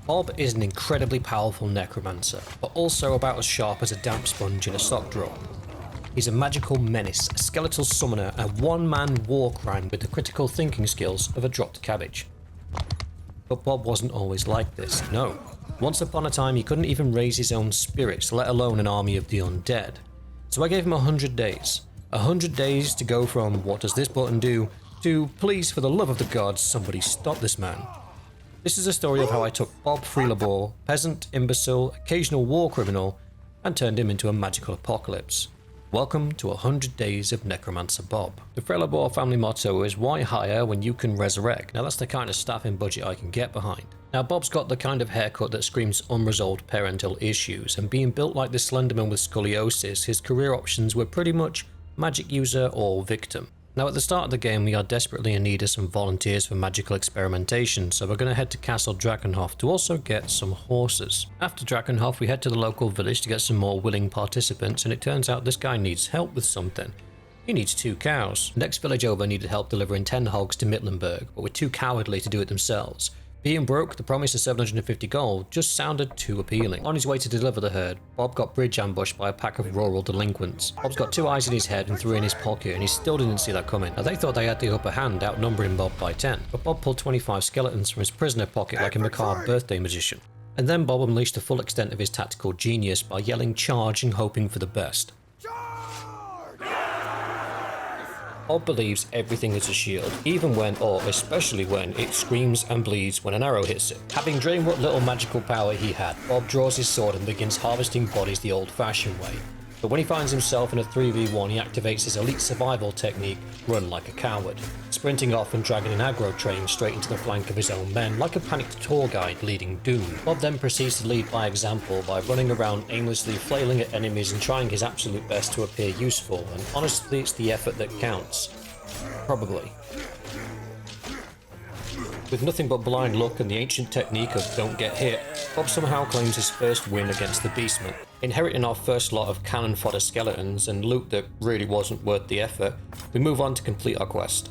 Bob is an incredibly powerful necromancer, but also about as sharp as a damp sponge in a sock drawer. He's a magical menace, a skeletal summoner, and one-man war crime with the critical thinking skills of a dropped cabbage. But Bob wasn't always like this, no. Once upon a time he couldn't even raise his own spirits, let alone an army of the undead. So I gave him 100 days. 100 days to go from what does this button do to please for the love of the gods somebody stop this man. This is a story of how I took Bob Freelabor, peasant, imbecile, occasional war criminal, and turned him into a magical apocalypse. Welcome to 100 Days of Necromancer Bob. The Freelabor family motto is why hire when you can resurrect. Now that's the kind of staffing budget I can get behind. Now Bob's got the kind of haircut that screams unresolved parental issues, and being built like this Slenderman with scoliosis, his career options were pretty much magic user or victim. Now at the start of the game we are desperately in need of some volunteers for magical experimentation, so we're going to head to Castle Drakenhof to also get some horses. After Drakenhof we head to the local village to get some more willing participants, and it turns out this guy needs help with something. He needs 2 cows. The next village over needed help delivering 10 hogs to Mittlenburg, but were too cowardly to do it themselves. Being broke, the promise of 750 gold just sounded too appealing. On his way to deliver the herd, Bob got bridge ambushed by a pack of rural delinquents. Bob's got 2 eyes in his head and 3 in his pocket, and he still didn't see that coming. Now they thought they had the upper hand, outnumbering Bob by 10, but Bob pulled 25 skeletons from his prisoner pocket like a macabre birthday magician. And then Bob unleashed the full extent of his tactical genius by yelling charge and hoping for the best. Bob believes everything is a shield, even when, or especially when, it screams and bleeds when an arrow hits it. Having drained what little magical power he had, Bob draws his sword and begins harvesting bodies the old-fashioned way. But when he finds himself in a 3v1, he activates his elite survival technique, run like a coward, sprinting off and dragging an aggro train straight into the flank of his own men, like a panicked tour guide leading doom. Bob then proceeds to lead by example by running around aimlessly flailing at enemies and trying his absolute best to appear useful, and honestly it's the effort that counts. Probably. With nothing but blind luck and the ancient technique of don't get hit, Bob somehow claims his first win against the Beastmen. Inheriting our first lot of cannon fodder skeletons and loot that really wasn't worth the effort, we move on to complete our quest.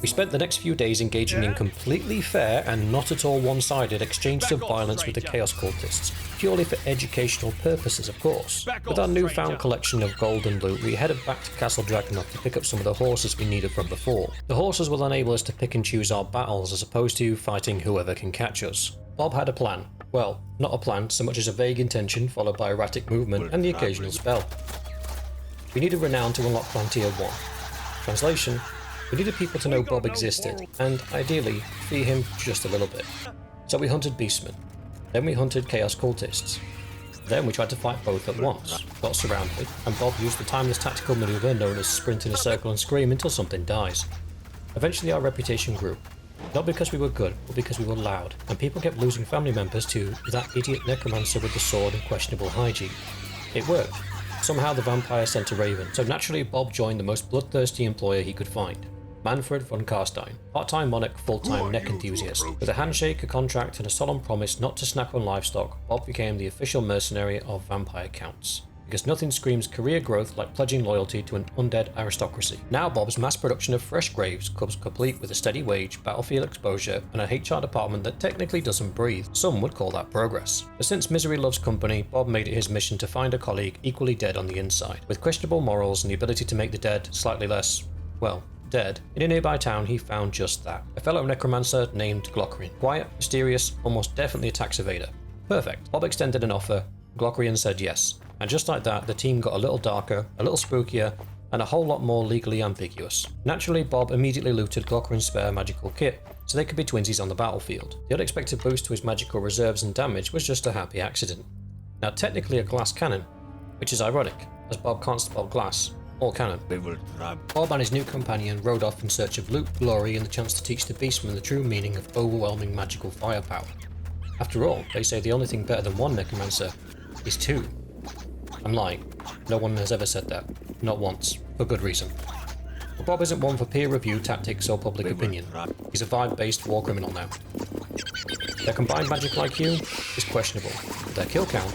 We spent the next few days engaging in completely fair and not at all one-sided exchanges of violence with the Chaos Cultists, purely for educational purposes of course. With our newfound collection of gold and loot, we headed back to Castle Drakenhof to pick up some of the horses we needed from before. The horses will enable us to pick and choose our battles as opposed to fighting whoever can catch us. Bob had a plan. Well, not a plan so much as a vague intention followed by erratic movement and the occasional spell. We needed renown to unlock Plan Tier 1. Translation: we needed people to know Bob existed, and ideally, fee him just a little bit. So we hunted Beastmen. Then we hunted Chaos Cultists. Then we tried to fight both at once, got surrounded, and Bob used the timeless tactical maneuver known as sprint in a circle and scream until something dies. Eventually our reputation grew. Not because we were good, but because we were loud, and people kept losing family members to that idiot necromancer with the sword and questionable hygiene. It worked. Somehow the vampire sent a raven, so naturally Bob joined the most bloodthirsty employer he could find. Manfred von Karstein, part-time monarch, full-time neck enthusiast. With a handshake, a contract, and a solemn promise not to snack on livestock, Bob became the official mercenary of vampire counts. Because nothing screams career growth like pledging loyalty to an undead aristocracy. Now Bob's mass production of fresh graves comes complete with a steady wage, battlefield exposure, and a HR department that technically doesn't breathe. Some would call that progress. But since misery loves company, Bob made it his mission to find a colleague equally dead on the inside. With questionable morals and the ability to make the dead slightly less, well, dead, in a nearby town he found just that. A fellow necromancer named Glockrian. Quiet, mysterious, almost definitely a tax evader. Perfect. Bob extended an offer. Glockrian said yes. And just like that, the team got a little darker, a little spookier, and a whole lot more legally ambiguous. Naturally, Bob immediately looted Glockrian's spare magical kit, so they could be twinsies on the battlefield. The unexpected boost to his magical reserves and damage was just a happy accident. Now technically a glass cannon, which is ironic, as Bob can't spell glass, or cannon. Bob and his new companion rode off in search of loot, glory, and the chance to teach the Beastmen the true meaning of overwhelming magical firepower. After all, they say the only thing better than one necromancer is 2. I'm lying. No one has ever said that. Not once. For good reason. But Bob isn't one for peer review, tactics, or public opinion. He's a vibe-based war criminal now. Their combined magical IQ is questionable, but their kill count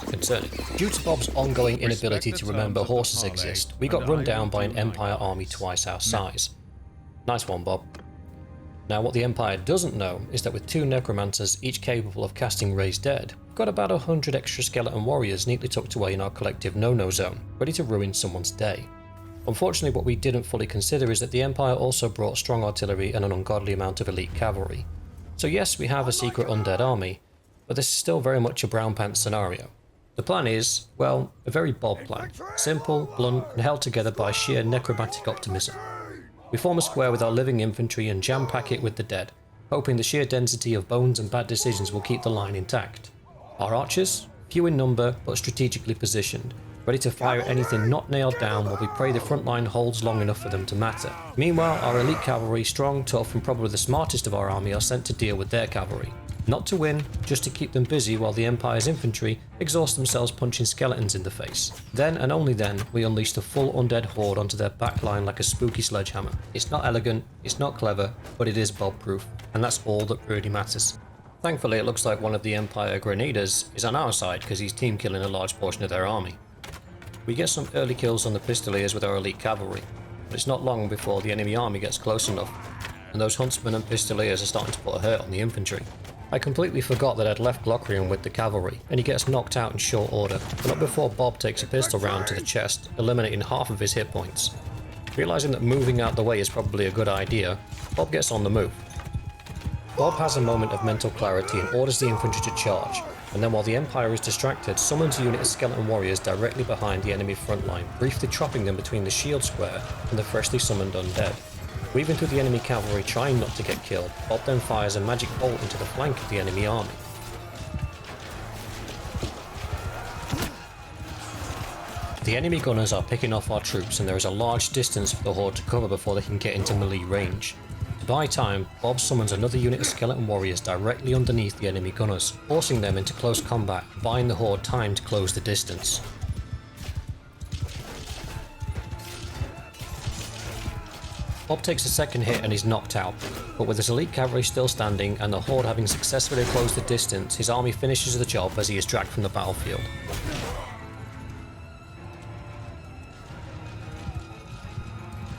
concerning. Due to Bob's ongoing inability to remember horses exist, we got run down by an Empire army twice our size. Nice one, Bob. Now what the Empire doesn't know is that with 2 Necromancers each capable of casting Raise Dead, we've got about 100 extra skeleton warriors neatly tucked away in our collective no-no zone, ready to ruin someone's day. Unfortunately, what we didn't fully consider is that the Empire also brought strong artillery and an ungodly amount of elite cavalry. So yes, we have a secret undead army, but this is still very much a brown pants scenario. The plan is, well, a very Bob plan. Simple, blunt, and held together by sheer necromantic optimism. We form a square with our living infantry and jam-pack it with the dead, hoping the sheer density of bones and bad decisions will keep the line intact. Our archers, few in number but strategically positioned, ready to fire anything not nailed down while we pray the front line holds long enough for them to matter. Meanwhile, our elite cavalry, strong, tough, and probably the smartest of our army, are sent to deal with their cavalry. Not to win, just to keep them busy while the Empire's infantry exhaust themselves punching skeletons in the face. Then and only then, we unleash the full undead horde onto their backline like a spooky sledgehammer. It's not elegant, it's not clever, but it is Bob-proof, and that's all that really matters. Thankfully, it looks like one of the Empire Grenadiers is on our side because he's team killing a large portion of their army. We get some early kills on the Pistoliers with our elite cavalry, but it's not long before the enemy army gets close enough, and those huntsmen and Pistoliers are starting to put a hurt on the infantry. I completely forgot that I'd left Glockrian with the cavalry, and he gets knocked out in short order, but not before Bob takes a pistol round to the chest, eliminating half of his hit points. Realising that moving out the way is probably a good idea, Bob gets on the move. Bob has a moment of mental clarity and orders the infantry to charge, and then while the Empire is distracted, summons a unit of skeleton warriors directly behind the enemy front line, briefly chopping them between the shield square and the freshly summoned undead. Weaving through the enemy cavalry trying not to get killed, Bob then fires a magic bolt into the flank of the enemy army. The enemy gunners are picking off our troops and there is a large distance for the horde to cover before they can get into melee range. To buy time, Bob summons another unit of skeleton warriors directly underneath the enemy gunners, forcing them into close combat, buying the horde time to close the distance. Bob takes a second hit and is knocked out, but with his elite cavalry still standing and the horde having successfully closed the distance, his army finishes the job as he is dragged from the battlefield.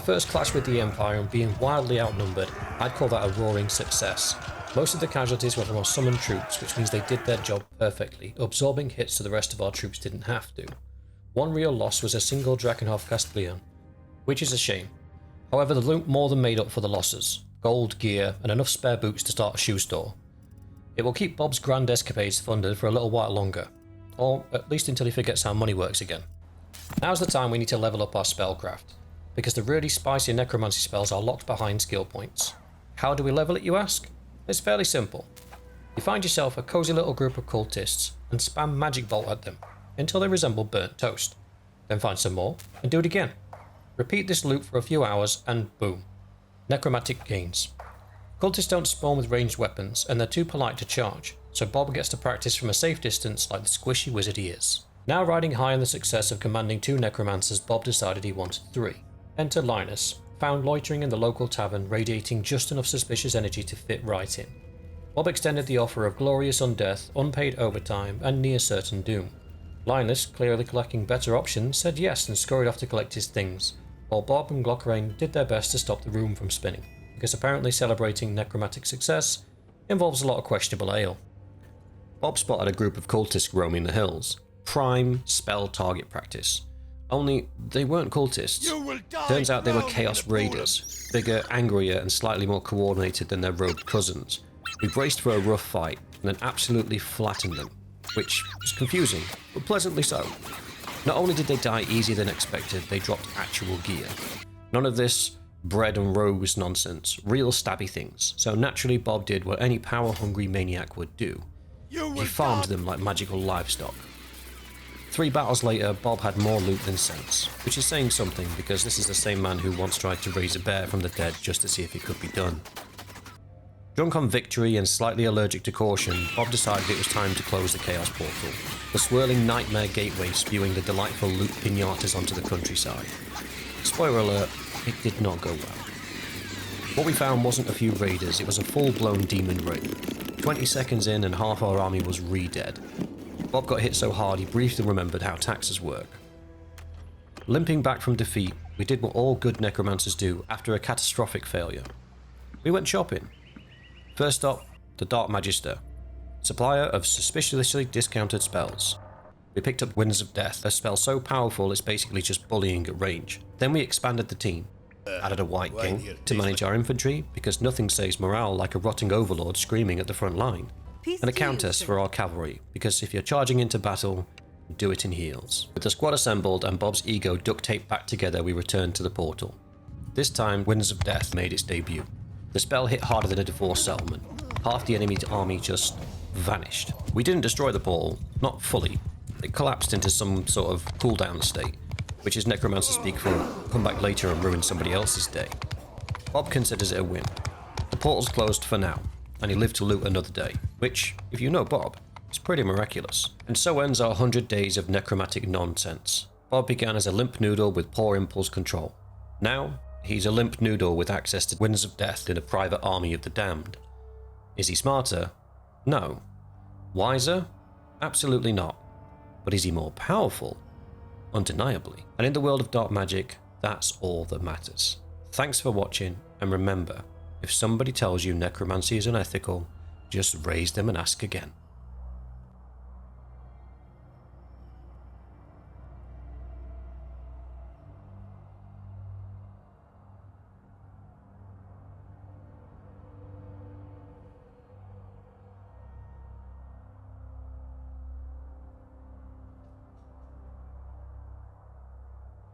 First clash with the Empire and being wildly outnumbered, I'd call that a roaring success. Most of the casualties were from our summoned troops, which means they did their job perfectly, absorbing hits so the rest of our troops didn't have to. One real loss was a single Drakenhof Castellan, which is a shame. However, the loot more than made up for the losses. Gold, gear, and enough spare boots to start a shoe store. It will keep Bob's grand escapades funded for a little while longer, or at least until he forgets how money works again. Now's the time we need to level up our spellcraft, because the really spicy necromancy spells are locked behind skill points. How do we level it, you ask? It's fairly simple. You find yourself a cozy little group of cultists and spam magic bolt at them until they resemble burnt toast. Then find some more and do it again. Repeat this loop for a few hours and boom. Necromantic gains. Cultists don't spawn with ranged weapons and they're too polite to charge, so Bob gets to practice from a safe distance like the squishy wizard he is. Now riding high on the success of commanding 2 necromancers, Bob decided he wanted 3. Enter Linus, found loitering in the local tavern, radiating just enough suspicious energy to fit right in. Bob extended the offer of glorious undeath, unpaid overtime, and near certain doom. Linus, clearly lacking better options, said yes and scurried off to collect his things, while Bob and Glockerain did their best to stop the room from spinning, because apparently celebrating necromantic success involves a lot of questionable ale. Bob spotted a group of cultists roaming the hills. Prime spell target practice. Only they weren't cultists. Turns out they were Chaos Raiders, bigger, angrier, and slightly more coordinated than their rogue cousins. We braced for a rough fight and then absolutely flattened them, which was confusing, but pleasantly so. Not only did they die easier than expected, they dropped actual gear. None of this bread and rose nonsense, real stabby things, so naturally Bob did what any power-hungry maniac would do. He farmed them like magical livestock. 3 battles later, Bob had more loot than sense, which is saying something because this is the same man who once tried to raise a bear from the dead just to see if it could be done. Drunk on victory and slightly allergic to caution, Bob decided it was time to close the Chaos Portal, the swirling nightmare gateway spewing the delightful loot pinatas onto the countryside. Spoiler alert, it did not go well. What we found wasn't a few raiders, it was a full-blown demon raid. 20 seconds in and half our army was re-dead. Bob got hit so hard he briefly remembered how taxes work. Limping back from defeat, we did what all good necromancers do after a catastrophic failure. We went shopping. First up, the Dark Magister, supplier of suspiciously discounted spells. We picked up Winds of Death, a spell so powerful it's basically just bullying at range. Then we expanded the team, added a White King to manage our infantry because nothing saves morale like a rotting Overlord screaming at the front line, and a Countess for our cavalry because if you're charging into battle, do it in heals. With the squad assembled and Bob's ego duct taped back together, we returned to the portal. This time, Winds of Death made its debut. The spell hit harder than a divorced settlement. Half the enemy army just vanished. We didn't destroy the portal, not fully. It collapsed into some sort of cooldown state, which is Necromancer speak for come back later and ruin somebody else's day. Bob considers it a win. The portal's closed for now, and he lived to loot another day, which, if you know Bob, is pretty miraculous. And so ends our 100 days of necromantic nonsense. Bob began as a limp noodle with poor impulse control. Now, he's a limp noodle with access to Winds of Death in a private army of the damned. Is he smarter? No. Wiser? Absolutely not. But is he more powerful? Undeniably. And in the world of dark magic, that's all that matters. Thanks for watching, and remember, if somebody tells you necromancy is unethical, just raise them and ask again.